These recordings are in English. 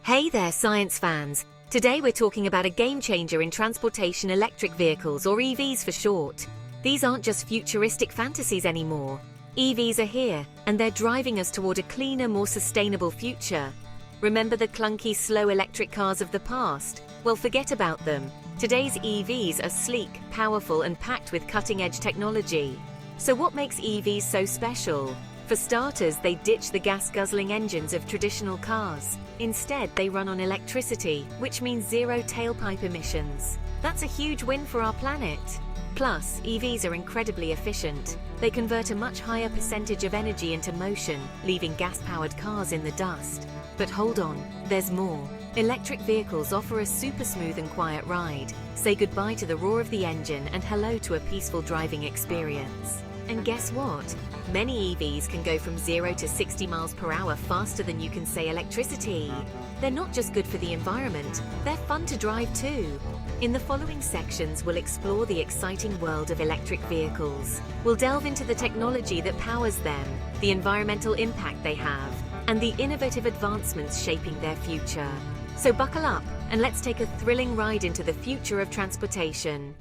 Hey there, science fans! Today we're talking about a game changer in transportation: electric vehicles, or EVs for short. These aren't just futuristic fantasies anymore. EVs are here, and they're driving us toward a cleaner, more sustainable future. Remember the clunky, slow electric cars of the past? Well, forget about them. Today's EVs are sleek, powerful, and packed with cutting-edge technology. So what makes EVs so special? For starters, they ditch the gas-guzzling engines of traditional cars. Instead, they run on electricity, which means zero tailpipe emissions. That's a huge win for our planet. Plus, EVs are incredibly efficient. They convert a much higher percentage of energy into motion, leaving gas-powered cars in the dust. But hold on, there's more. Electric vehicles offer a super smooth and quiet ride. Say goodbye to the roar of the engine and hello to a peaceful driving experience. And guess what? Many EVs can go from 0 to 60 miles per hour faster than you can say electricity. They're not just good for the environment, they're fun to drive too. In the following sections, we'll explore the exciting world of electric vehicles. We'll delve into the technology that powers them, the environmental impact they have, and the innovative advancements shaping their future. So buckle up, and let's take a thrilling ride into the future of transportation.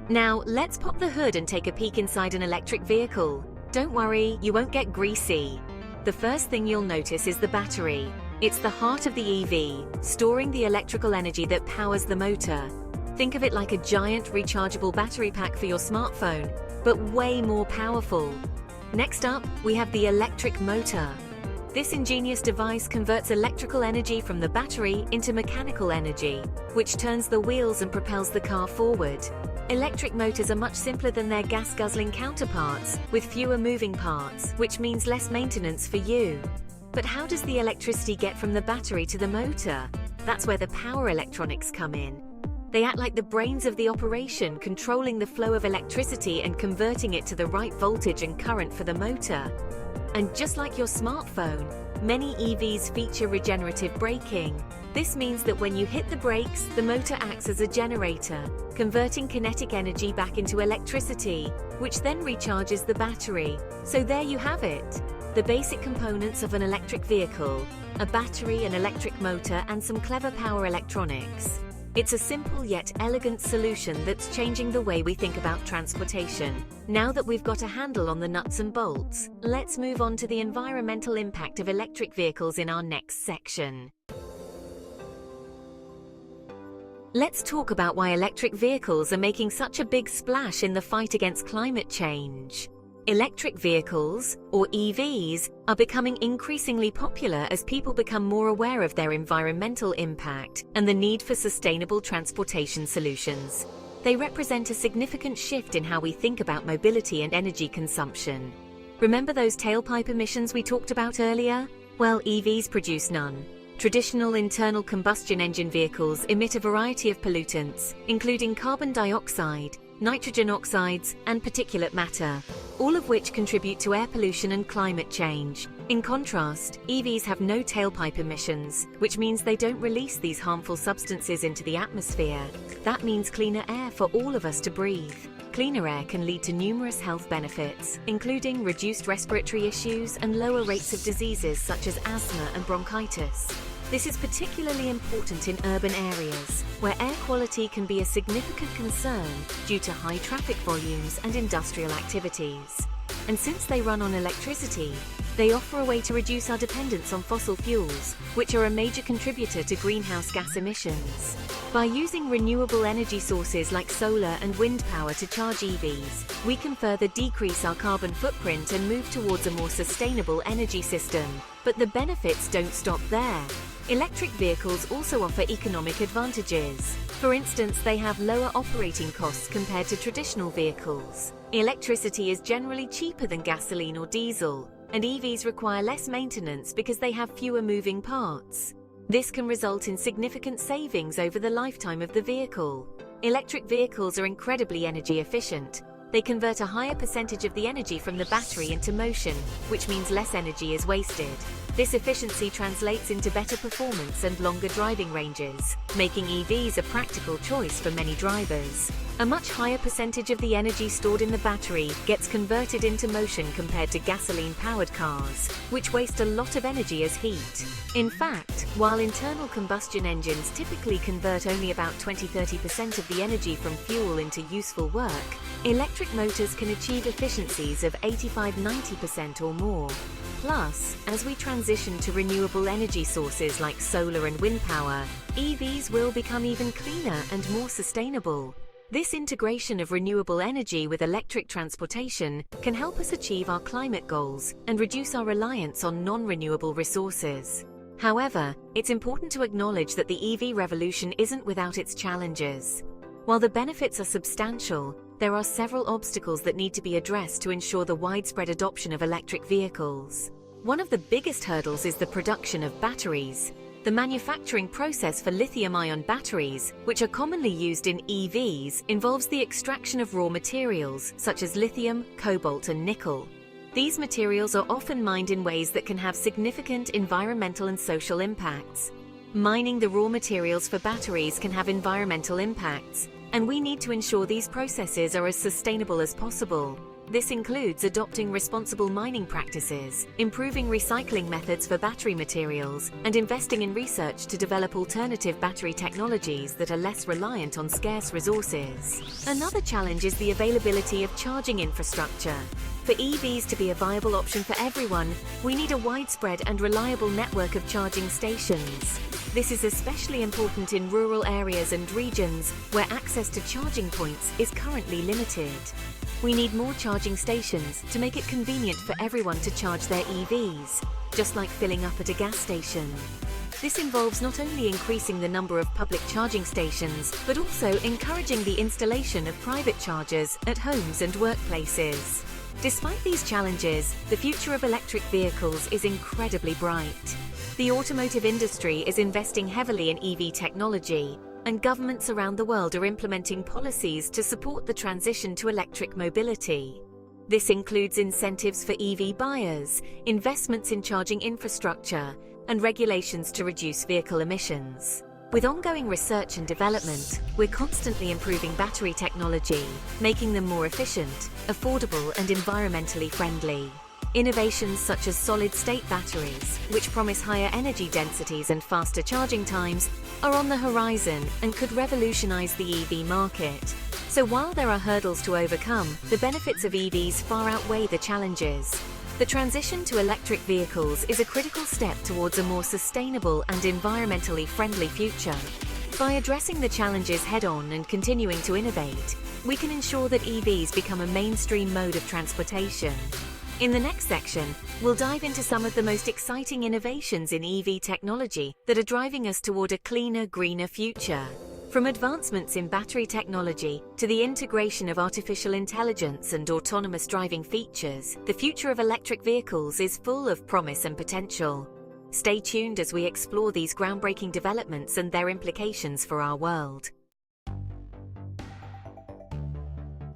Now, let's pop the hood and take a peek inside an electric vehicle. Don't worry, you won't get greasy. The first thing you'll notice is the battery. It's the heart of the EV, storing the electrical energy that powers the motor. Think of it like a giant rechargeable battery pack for your smartphone, but way more powerful. Next up, we have the electric motor. This ingenious device converts electrical energy from the battery into mechanical energy, which turns the wheels and propels the car forward. Electric motors are much simpler than their gas-guzzling counterparts, with fewer moving parts, which means less maintenance for you. But how does the electricity get from the battery to the motor? That's where the power electronics come in. They act like the brains of the operation, controlling the flow of electricity and converting it to the right voltage and current for the motor. And just like your smartphone, many EVs feature regenerative braking. This means that when you hit the brakes, the motor acts as a generator, converting kinetic energy back into electricity, which then recharges the battery. So there you have it. The basic components of an electric vehicle: a battery, an electric motor, and some clever power electronics. It's a simple yet elegant solution that's changing the way we think about transportation. Now that we've got a handle on the nuts and bolts, let's move on to the environmental impact of electric vehicles in our next section. Let's talk about why electric vehicles are making such a big splash in the fight against climate change. Electric vehicles, or EVs, are becoming increasingly popular as people become more aware of their environmental impact and the need for sustainable transportation solutions. They represent a significant shift in how we think about mobility and energy consumption. Remember those tailpipe emissions we talked about earlier? Well, EVs produce none. Traditional internal combustion engine vehicles emit a variety of pollutants, including carbon dioxide, nitrogen oxides, and particulate matter, all of which contribute to air pollution and climate change. In contrast, EVs have no tailpipe emissions, which means they don't release these harmful substances into the atmosphere. That means cleaner air for all of us to breathe. Cleaner air can lead to numerous health benefits, including reduced respiratory issues and lower rates of diseases such as asthma and bronchitis. This is particularly important in urban areas, where air quality can be a significant concern due to high traffic volumes and industrial activities. And since they run on electricity, they offer a way to reduce our dependence on fossil fuels, which are a major contributor to greenhouse gas emissions. By using renewable energy sources like solar and wind power to charge EVs, we can further decrease our carbon footprint and move towards a more sustainable energy system. But the benefits don't stop there. Electric vehicles also offer economic advantages. For instance, they have lower operating costs compared to traditional vehicles. Electricity is generally cheaper than gasoline or diesel, and EVs require less maintenance because they have fewer moving parts. This can result in significant savings over the lifetime of the vehicle. Electric vehicles are incredibly energy efficient. They convert a higher percentage of the energy from the battery into motion, which means less energy is wasted. This efficiency translates into better performance and longer driving ranges, making EVs a practical choice for many drivers. A much higher percentage of the energy stored in the battery gets converted into motion compared to gasoline-powered cars, which waste a lot of energy as heat. In fact, while internal combustion engines typically convert only about 20–30% of the energy from fuel into useful work, electric motors can achieve efficiencies of 85–90% or more. Plus, as we transition to renewable energy sources like solar and wind power, EVs will become even cleaner and more sustainable. This integration of renewable energy with electric transportation can help us achieve our climate goals and reduce our reliance on non-renewable resources. However, it's important to acknowledge that the EV revolution isn't without its challenges. While the benefits are substantial, there are several obstacles that need to be addressed to ensure the widespread adoption of electric vehicles. One of the biggest hurdles is the production of batteries. The manufacturing process for lithium-ion batteries, which are commonly used in EVs, involves the extraction of raw materials such as lithium, cobalt, and nickel. These materials are often mined in ways that can have significant environmental and social impacts. Mining the raw materials for batteries can have environmental impacts, and we need to ensure these processes are as sustainable as possible. This includes adopting responsible mining practices, improving recycling methods for battery materials, and investing in research to develop alternative battery technologies that are less reliant on scarce resources. Another challenge is the availability of charging infrastructure. For EVs to be a viable option for everyone, we need a widespread and reliable network of charging stations. This is especially important in rural areas and regions where access to charging points is currently limited. We need more charging stations to make it convenient for everyone to charge their EVs, just like filling up at a gas station. This involves not only increasing the number of public charging stations, but also encouraging the installation of private chargers at homes and workplaces. Despite these challenges, the future of electric vehicles is incredibly bright. The automotive industry is investing heavily in EV technology, and governments around the world are implementing policies to support the transition to electric mobility. This includes incentives for EV buyers, investments in charging infrastructure, and regulations to reduce vehicle emissions. With ongoing research and development, we're constantly improving battery technology, making them more efficient, affordable, and environmentally friendly. Innovations such as solid-state batteries, which promise higher energy densities and faster charging times, are on the horizon and could revolutionize the EV market. So while there are hurdles to overcome, the benefits of EVs far outweigh the challenges. The transition to electric vehicles is a critical step towards a more sustainable and environmentally friendly future. By addressing the challenges head-on and continuing to innovate, we can ensure that EVs become a mainstream mode of transportation. In the next section, we'll dive into some of the most exciting innovations in EV technology that are driving us toward a cleaner, greener future. From advancements in battery technology to the integration of artificial intelligence and autonomous driving features, the future of electric vehicles is full of promise and potential. Stay tuned as we explore these groundbreaking developments and their implications for our world.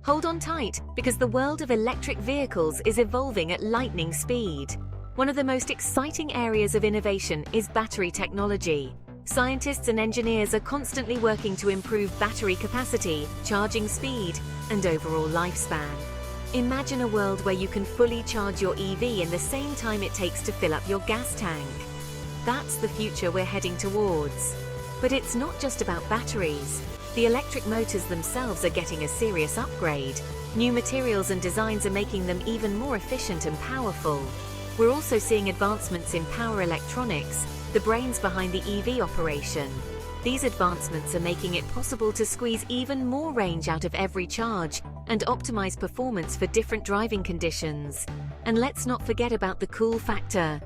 Hold on tight, because the world of electric vehicles is evolving at lightning speed. One of the most exciting areas of innovation is battery technology. Scientists and engineers are constantly working to improve battery capacity, charging speed, and overall lifespan. Imagine a world where you can fully charge your EV in the same time it takes to fill up your gas tank. That's the future we're heading towards. But it's not just about batteries. The electric motors themselves are getting a serious upgrade. New materials and designs are making them even more efficient and powerful. We're also seeing advancements in power electronics, the brains behind the EV operation. These advancements are making it possible to squeeze even more range out of every charge and optimize performance for different driving conditions. And let's not forget about the cool factor.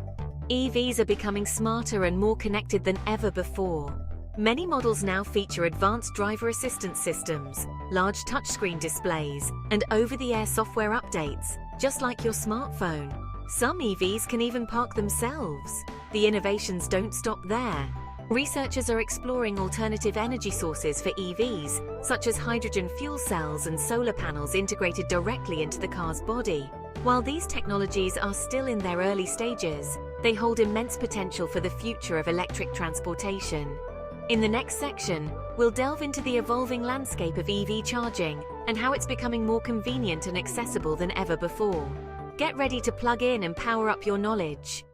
EVs are becoming smarter and more connected than ever before. Many models now feature advanced driver assistance systems, large touchscreen displays, and over-the-air software updates, just like your smartphone. Some EVs can even park themselves. The innovations don't stop there. Researchers are exploring alternative energy sources for EVs, such as hydrogen fuel cells and solar panels integrated directly into the car's body. While these technologies are still in their early stages, they hold immense potential for the future of electric transportation. In the next section, we'll delve into the evolving landscape of EV charging and how it's becoming more convenient and accessible than ever before. Get ready to plug in and power up your knowledge.